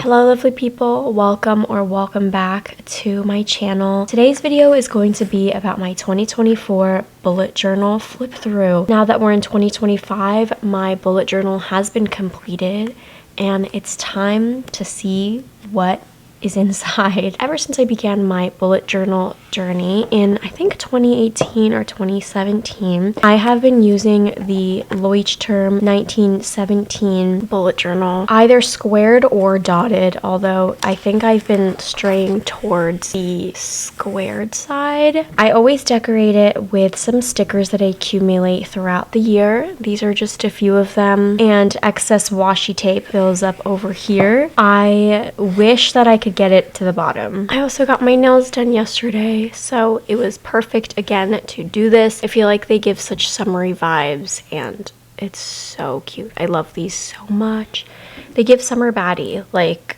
Hello lovely people, welcome back to my channel. Today's video is going to be about my 2024 bullet journal flip through. Now that we're in 2025, my bullet journal has been completed and it's time to see what is inside. Ever since I began my bullet journal journey in I think 2018 or 2017, I have been using the Leuchtturm 1917 bullet journal, either squared or dotted, although I think I've been straying towards the squared side. I always decorate it with some stickers that I accumulate throughout the year. These are just a few of them, and excess washi tape fills up over here. I wish that I could get it to the bottom. I also got my nails done yesterday, so it was perfect again to do this. I feel like they give such summery vibes and it's so cute. I love these so much. They give summer baddie, like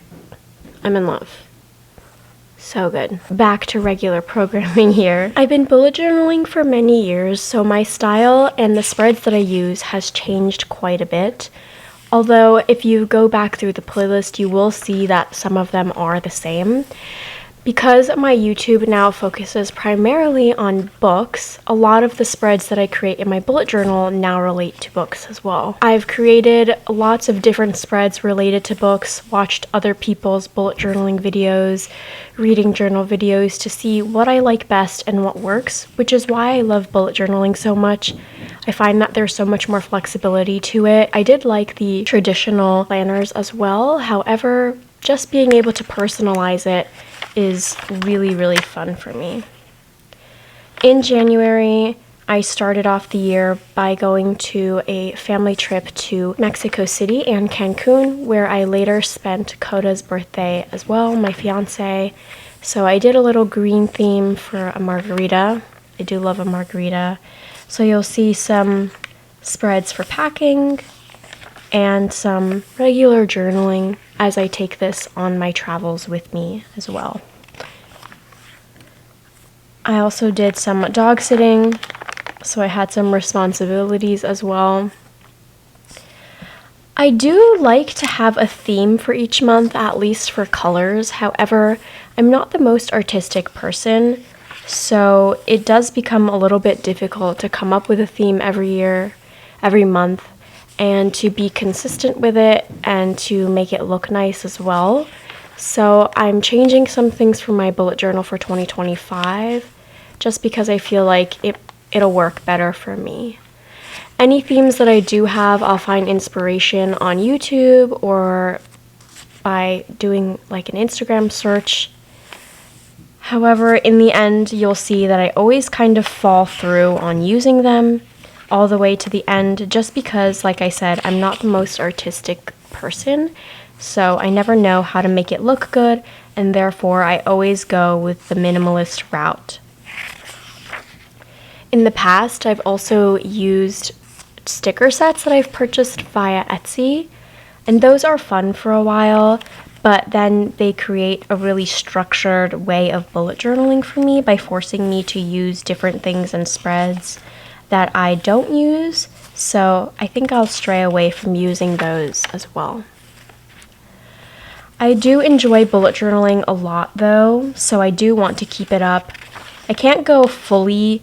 I'm in love. So good. Back to regular programming here. I've been bullet journaling for many years, so my style and the spreads that I use has changed quite a bit. Although if you go back through the playlist, you will see that some of them are the same. Because my YouTube now focuses primarily on books, a lot of the spreads that I create in my bullet journal now relate to books as well. I've created lots of different spreads related to books, watched other people's bullet journaling videos, reading journal videos to see what I like best and what works, which is why I love bullet journaling so much. I find that there's so much more flexibility to it. I did like the traditional planners as well, however, just being able to personalize it is really fun for me. In January, I started off the year by going to a family trip to Mexico City and Cancun, where I later spent Coda's birthday as well, my fiance. So I did a little green theme for a margarita. I do love a margarita. So you'll see some spreads for packing and some regular journaling as I take this on my travels with me as well. I also did some dog sitting, so I had some responsibilities as well. I do like to have a theme for each month, at least for colors. However, I'm not the most artistic person, so it does become a little bit difficult to come up with a theme every month, and to be consistent with it and to make it look nice as well. So I'm changing some things for my bullet journal for 2025 just because I feel like it'll work better for me. Any themes that I do have, I'll find inspiration on YouTube or by doing like an Instagram search. However, in the end, you'll see that I always kind of fall through on using them all the way to the end, just because, like I said, I'm not the most artistic person, so I never know how to make it look good, and therefore I always go with the minimalist route. In the past, I've also used sticker sets that I've purchased via Etsy, and those are fun for a while, but then they create a really structured way of bullet journaling for me by forcing me to use different things and spreads that I don't use, so I think I'll stray away from using those as well. I do enjoy bullet journaling a lot though, so I do want to keep it up. I can't go fully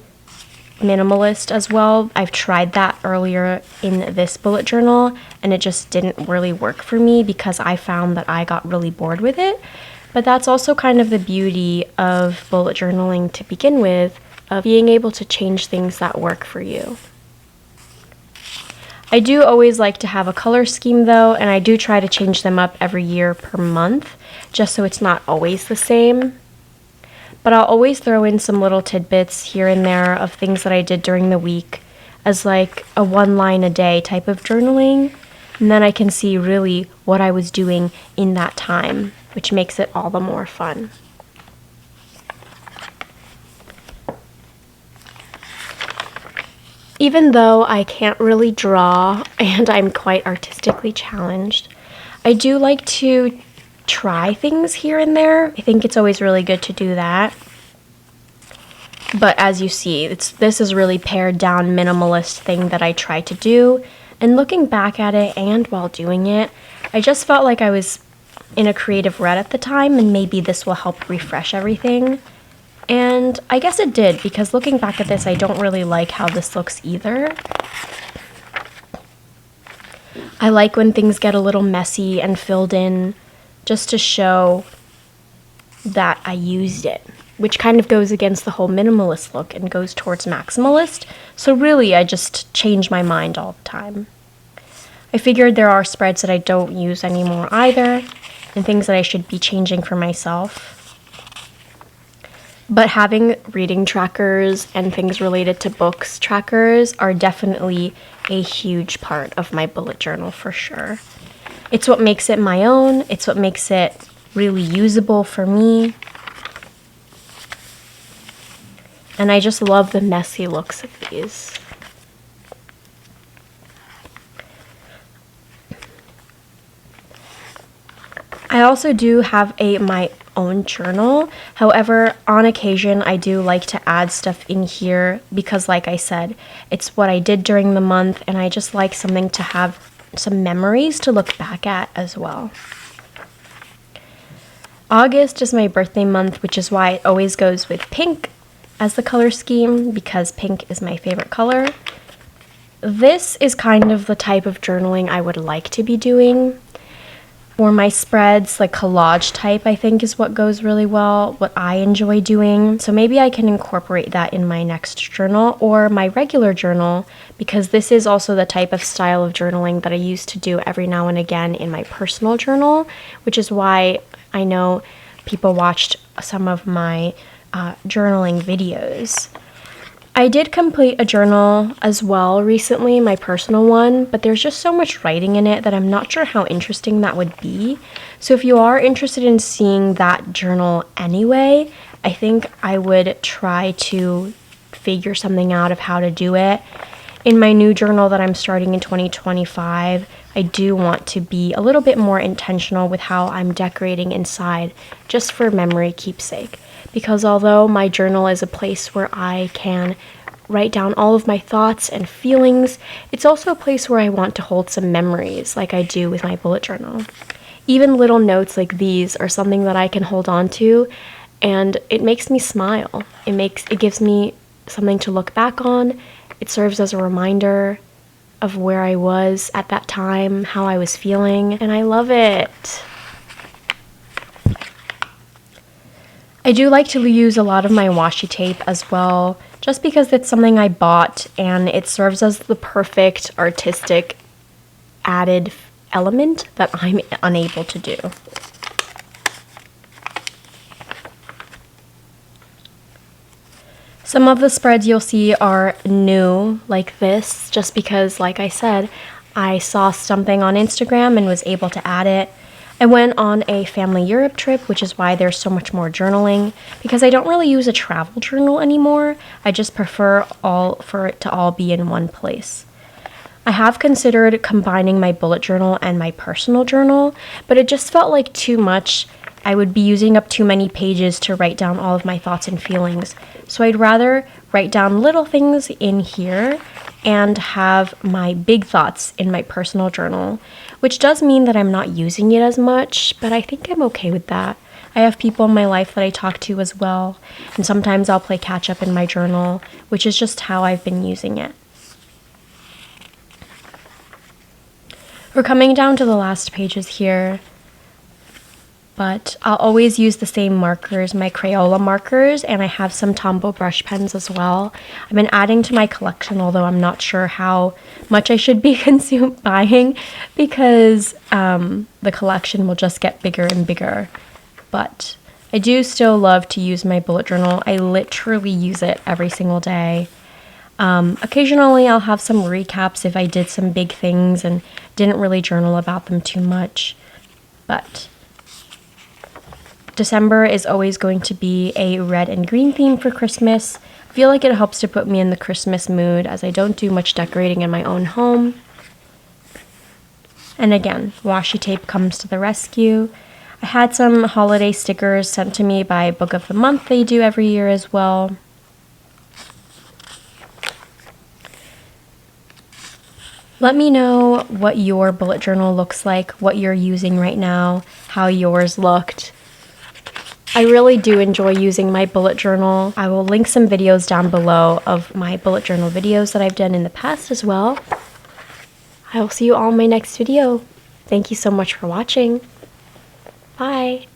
minimalist as well. I've tried that earlier in this bullet journal and it just didn't really work for me because I found that I got really bored with it. But that's also kind of the beauty of bullet journaling to begin with, of being able to change things that work for you. I do always like to have a color scheme though, and I do try to change them up every year per month, just so it's not always the same. But I'll always throw in some little tidbits here and there of things that I did during the week as like a 1 line a day type of journaling, and then I can see really what I was doing in that time, which makes it all the more fun. Even though I can't really draw and I'm quite artistically challenged, I do like to try things here and there. I think it's always really good to do that. But as you see, this is really pared down minimalist thing that I try to do. And looking back at it and while doing it, I just felt like I was in a creative rut at the time, and maybe this will help refresh everything. And I guess it did, because looking back at this, I don't really like how this looks either. I like when things get a little messy and filled in just to show that I used it, which kind of goes against the whole minimalist look and goes towards maximalist. So really, I just change my mind all the time. I figured there are spreads that I don't use anymore either, and things that I should be changing for myself. But having reading trackers and things related to books trackers are definitely a huge part of my bullet journal for sure. It's what makes it my own. It's what makes it really usable for me. And I just love the messy looks of these. I also do have my own journal. However, on occasion, I do like to add stuff in here because, like I said, it's what I did during the month, and I just like something to have some memories to look back at as well. August is my birthday month, which is why it always goes with pink as the color scheme, because pink is my favorite color. This is kind of the type of journaling I would like to be doing. For my spreads, like collage type, I think is what goes really well, what I enjoy doing. So maybe I can incorporate that in my next journal or my regular journal, because this is also the type of style of journaling that I used to do every now and again in my personal journal, which is why I know people watched some of my journaling videos. I did complete a journal as well recently, my personal one, but there's just so much writing in it that I'm not sure how interesting that would be. So if you are interested in seeing that journal anyway, I think I would try to figure something out of how to do it. In my new journal that I'm starting in 2025, I do want to be a little bit more intentional with how I'm decorating inside, just for memory keepsake. Because although my journal is a place where I can write down all of my thoughts and feelings, it's also a place where I want to hold some memories, like I do with my bullet journal. Even little notes like these are something that I can hold on to, and it makes me smile. It gives me something to look back on. It serves as a reminder of where I was at that time, how I was feeling, and I love it. I do like to use a lot of my washi tape as well, just because it's something I bought and it serves as the perfect artistic added element that I'm unable to do. Some of the spreads you'll see are new, like this, just because, like I said, I saw something on Instagram and was able to add it. I went on a family Europe trip, which is why there's so much more journaling, because I don't really use a travel journal anymore. I just prefer for it to all be in one place. I have considered combining my bullet journal and my personal journal, but it just felt like too much. I would be using up too many pages to write down all of my thoughts and feelings. So I'd rather write down little things in here and have my big thoughts in my personal journal, which does mean that I'm not using it as much, but I think I'm okay with that. I have people in my life that I talk to as well, and sometimes I'll play catch up in my journal, which is just how I've been using it. We're coming down to the last pages here, but I'll always use the same markers, my Crayola markers, and I have some Tombow brush pens as well. I've been adding to my collection, although I'm not sure how much I should be buying, because the collection will just get bigger and bigger. But I do still love to use my bullet journal. I literally use it every single day. Occasionally I'll have some recaps if I did some big things and didn't really journal about them too much, but December is always going to be a red and green theme for Christmas. I feel like it helps to put me in the Christmas mood, as I don't do much decorating in my own home. And again, washi tape comes to the rescue. I had some holiday stickers sent to me by Book of the Month they do every year as well. Let me know what your bullet journal looks like, what you're using right now, how yours looked. I really do enjoy using my bullet journal. I will link some videos down below of my bullet journal videos that I've done in the past as well. I will see you all in my next video. Thank you so much for watching. Bye.